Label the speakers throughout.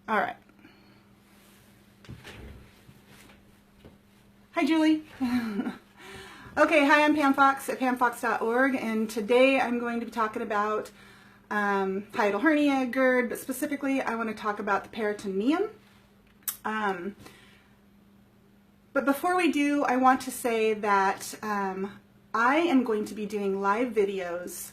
Speaker 1: All right. Hi, Julie. Okay, hi, I'm Pam Fox at pamfox.org, and today I'm going to be talking about hiatal hernia, GERD, but specifically I want to talk about the peritoneum. But before we do, I want to say that I am going to be doing live videos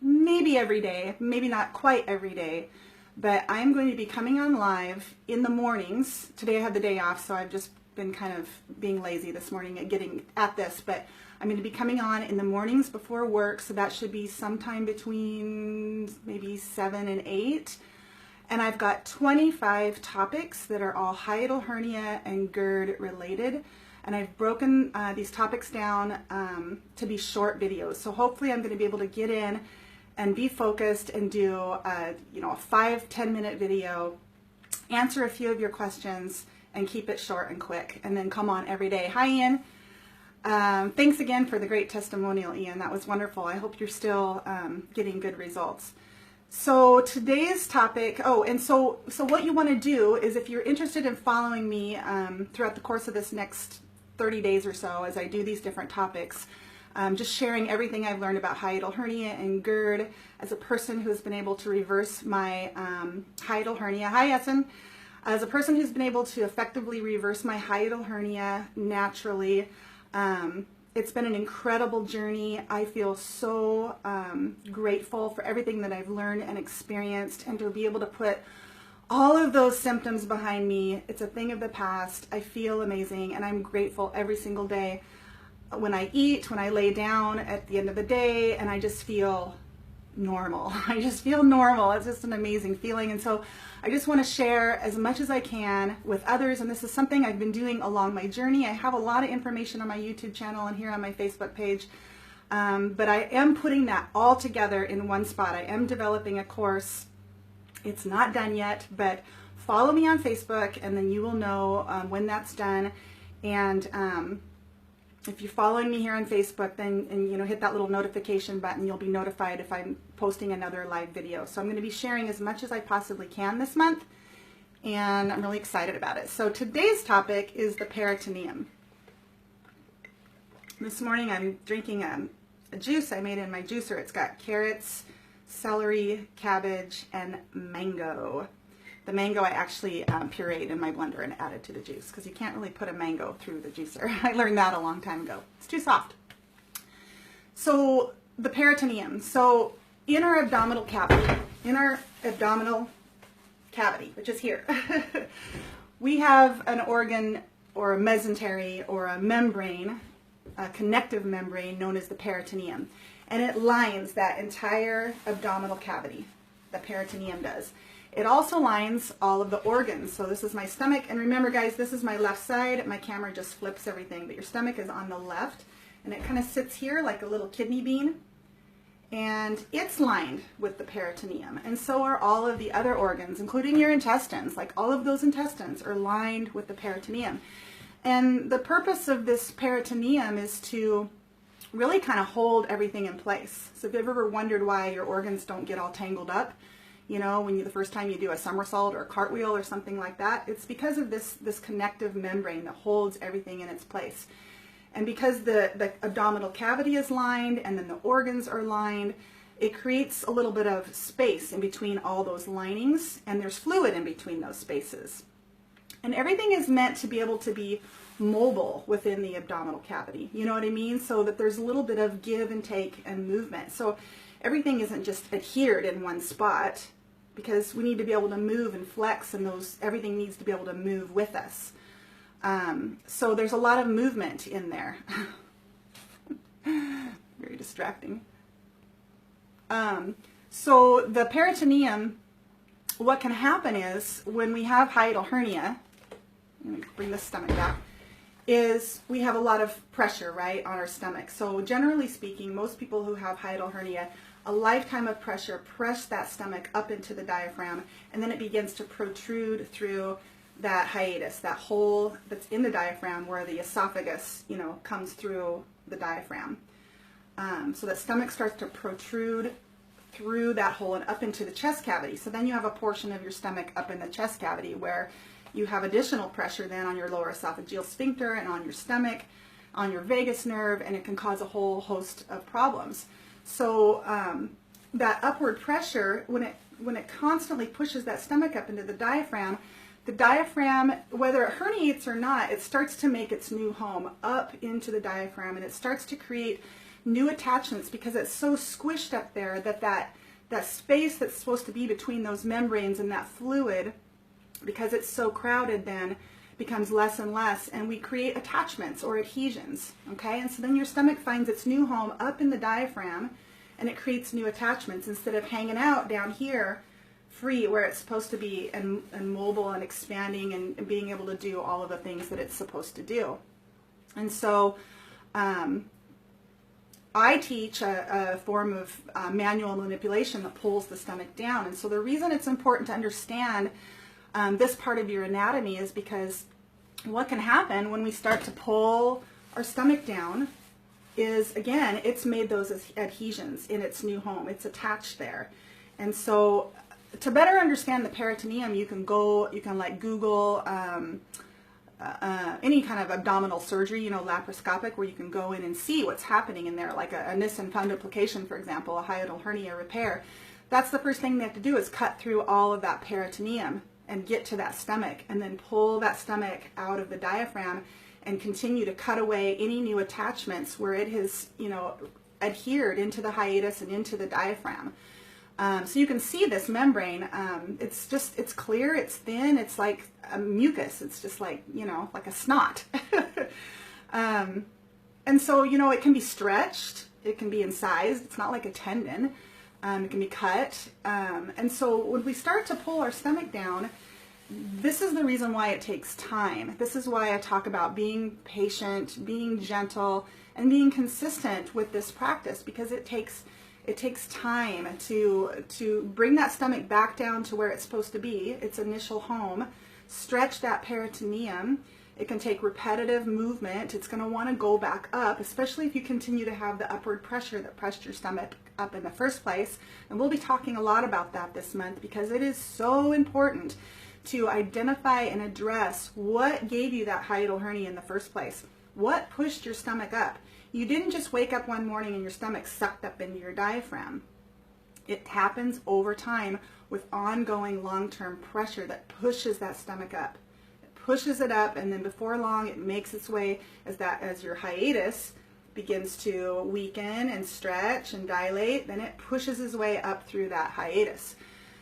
Speaker 1: maybe every day, maybe not quite every day, but I'm going to be coming on live in the mornings. Today I had the day off, so I've just been kind of being lazy this morning at getting at this, but I'm going to be coming on in the mornings before work, so that should be sometime between maybe 7 and 8. And I've got 25 topics that are all hiatal hernia and GERD related. And I've broken these topics down to be short videos. So hopefully I'm going to be able to get in and be focused and do a 5-10 minute video, answer a few of your questions, and keep it short and quick. And then come on every day. Hi, Ian. Thanks again for the great testimonial, Ian. That was wonderful. I hope you're still getting good results. So today's topic, so what you want to do is, if you're interested in following me throughout the course of this next 30 days or so as I do these different topics, just sharing everything I've learned about hiatal hernia and GERD as a person who has been able to reverse my hiatal hernia. Hi, Essen. As a person who's been able to effectively reverse my hiatal hernia naturally, it's been an incredible journey. I feel so grateful for everything that I've learned and experienced, and to be able to put all of those symptoms behind me. It's a thing of the past. I feel amazing, and I'm grateful every single day when I eat, when I lay down at the end of the day, and I just feel normal. I just feel normal. It's just an amazing feeling. And so I just want to share as much as I can with others, and this is something I've been doing along my journey. I have a lot of information on my YouTube channel and here on my Facebook page, but I am putting that all together in one spot. I am developing a course. It's not done yet, but follow me on Facebook, and then you will know when that's done. And if you're following me here on Facebook, then hit that little notification button. You'll be notified if I'm posting another live video. So I'm going to be sharing as much as I possibly can this month, and I'm really excited about it. So today's topic is the peritoneum. This morning I'm drinking a juice I made in my juicer. It's got carrots, celery, cabbage, and mango. The mango I actually pureed in my blender and added to the juice, because you can't really put a mango through the juicer. I learned that a long time ago. It's too soft. So the peritoneum. So in our abdominal cavity, which is here, we have an organ or a mesentery or a membrane, a connective membrane known as the peritoneum. And it lines that entire abdominal cavity. The peritoneum does. It also lines all of the organs. So this is my stomach, and remember guys, this is my left side. My camera just flips everything, but your stomach is on the left, and it kind of sits here like a little kidney bean, and it's lined with the peritoneum, and so are all of the other organs, including your intestines. Like, all of those intestines are lined with the peritoneum. And the purpose of this peritoneum is to really kind of hold everything in place. So if you've ever wondered why your organs don't get all tangled up, when the first time you do a somersault or a cartwheel or something like that, it's because of this connective membrane that holds everything in its place. And because the abdominal cavity is lined and then the organs are lined, it creates a little bit of space in between all those linings, and there's fluid in between those spaces. And everything is meant to be able to be mobile within the abdominal cavity. You know what I mean? So that there's a little bit of give and take and movement. So everything isn't just adhered in one spot, because we need to be able to move and flex, and everything needs to be able to move with us. So there's a lot of movement in there. Very distracting. So the peritoneum, what can happen is when we have hiatal hernia, let me bring the stomach back, is we have a lot of pressure, right, on our stomach. So generally speaking, most people who have hiatal hernia, a lifetime of pressure press that stomach up into the diaphragm, and then it begins to protrude through that hiatus, that hole that's in the diaphragm where the esophagus, comes through the diaphragm. So that stomach starts to protrude through that hole and up into the chest cavity. So then you have a portion of your stomach up in the chest cavity where you have additional pressure then on your lower esophageal sphincter and on your stomach, on your vagus nerve, and it can cause a whole host of problems. So that upward pressure, when it constantly pushes that stomach up into the diaphragm, whether it herniates or not, it starts to make its new home up into the diaphragm, and it starts to create new attachments because it's so squished up there that space that's supposed to be between those membranes and that fluid, because it's so crowded, then becomes less and less, and we create attachments or adhesions, okay? And so then your stomach finds its new home up in the diaphragm, and it creates new attachments instead of hanging out down here free where it's supposed to be, and mobile and expanding and being able to do all of the things that it's supposed to do. And so I teach a form of manual manipulation that pulls the stomach down. And so the reason it's important to understand this part of your anatomy is because what can happen when we start to pull our stomach down is, again, it's made those adhesions in its new home. It's attached there. And so to better understand the peritoneum, you can like Google any kind of abdominal surgery, you know, laparoscopic, where you can go in and see what's happening in there, like a Nissen fundoplication, for example, a hiatal hernia repair. That's the first thing they have to do, is cut through all of that peritoneum and get to that stomach, and then pull that stomach out of the diaphragm and continue to cut away any new attachments where it has, you know, adhered into the hiatus and into the diaphragm. So you can see this membrane, it's clear, it's thin, it's like a mucus, it's just like, you know, like a snot. And so, you know, it can be stretched, it can be incised, it's not like a tendon, it can be cut. And so when we start to pull our stomach down, this is the reason why it takes time. This is why I talk about being patient, being gentle, and being consistent with this practice, because it takes time to bring that stomach back down to where it's supposed to be, its initial home, stretch that peritoneum. It can take repetitive movement. It's going to want to go back up, especially if you continue to have the upward pressure that pressed your stomach up in the first place. And we'll be talking a lot about that this month, because it is so important to identify and address what gave you that hiatal hernia in the first place. What pushed your stomach up? You didn't just wake up one morning and your stomach sucked up into your diaphragm. It happens over time with ongoing long-term pressure that pushes that stomach up. It pushes it up, and then before long it makes its way as your hiatus begins to weaken and stretch and dilate, then it pushes its way up through that hiatus.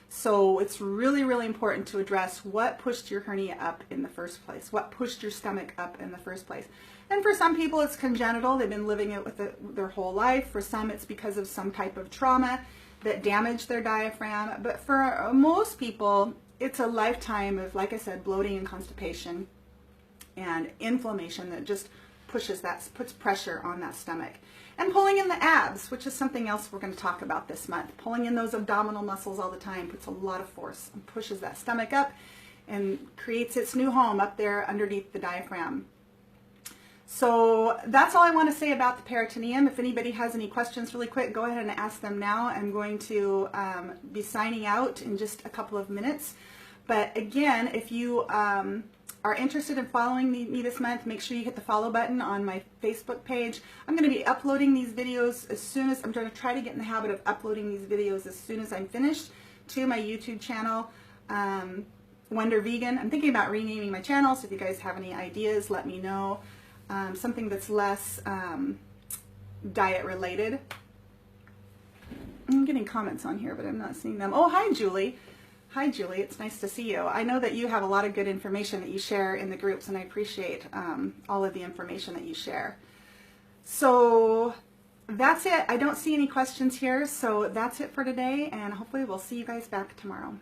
Speaker 1: So it's really, really important to address what pushed your hernia up in the first place, what pushed your stomach up in the first place. And for some people it's congenital, they've been living it with their whole life. For some it's because of some type of trauma that damaged their diaphragm. But for most people, it's a lifetime of, like I said, bloating and constipation and inflammation that just puts pressure on that stomach. And pulling in the abs, which is something else we're going to talk about this month. Pulling in those abdominal muscles all the time puts a lot of force and pushes that stomach up and creates its new home up there underneath the diaphragm. So that's all I want to say about the peritoneum. If anybody has any questions really quick, go ahead and ask them now. I'm going to be signing out in just a couple of minutes. But again, if you are interested in following me this month, make sure you hit the follow button on my Facebook page. I'm going to be uploading these videos as soon as, I'm going to try to get in the habit of uploading these videos as soon as I'm finished to my YouTube channel, Wonder Vegan. I'm thinking about renaming my channel, so if you guys have any ideas, let me know. Something that's less diet related. I'm getting comments on here, but I'm not seeing them. Oh, hi, Julie. Hi, Julie. It's nice to see you. I know that you have a lot of good information that you share in the groups, and I appreciate all of the information that you share. So that's it. I don't see any questions here, so that's it for today, and hopefully we'll see you guys back tomorrow.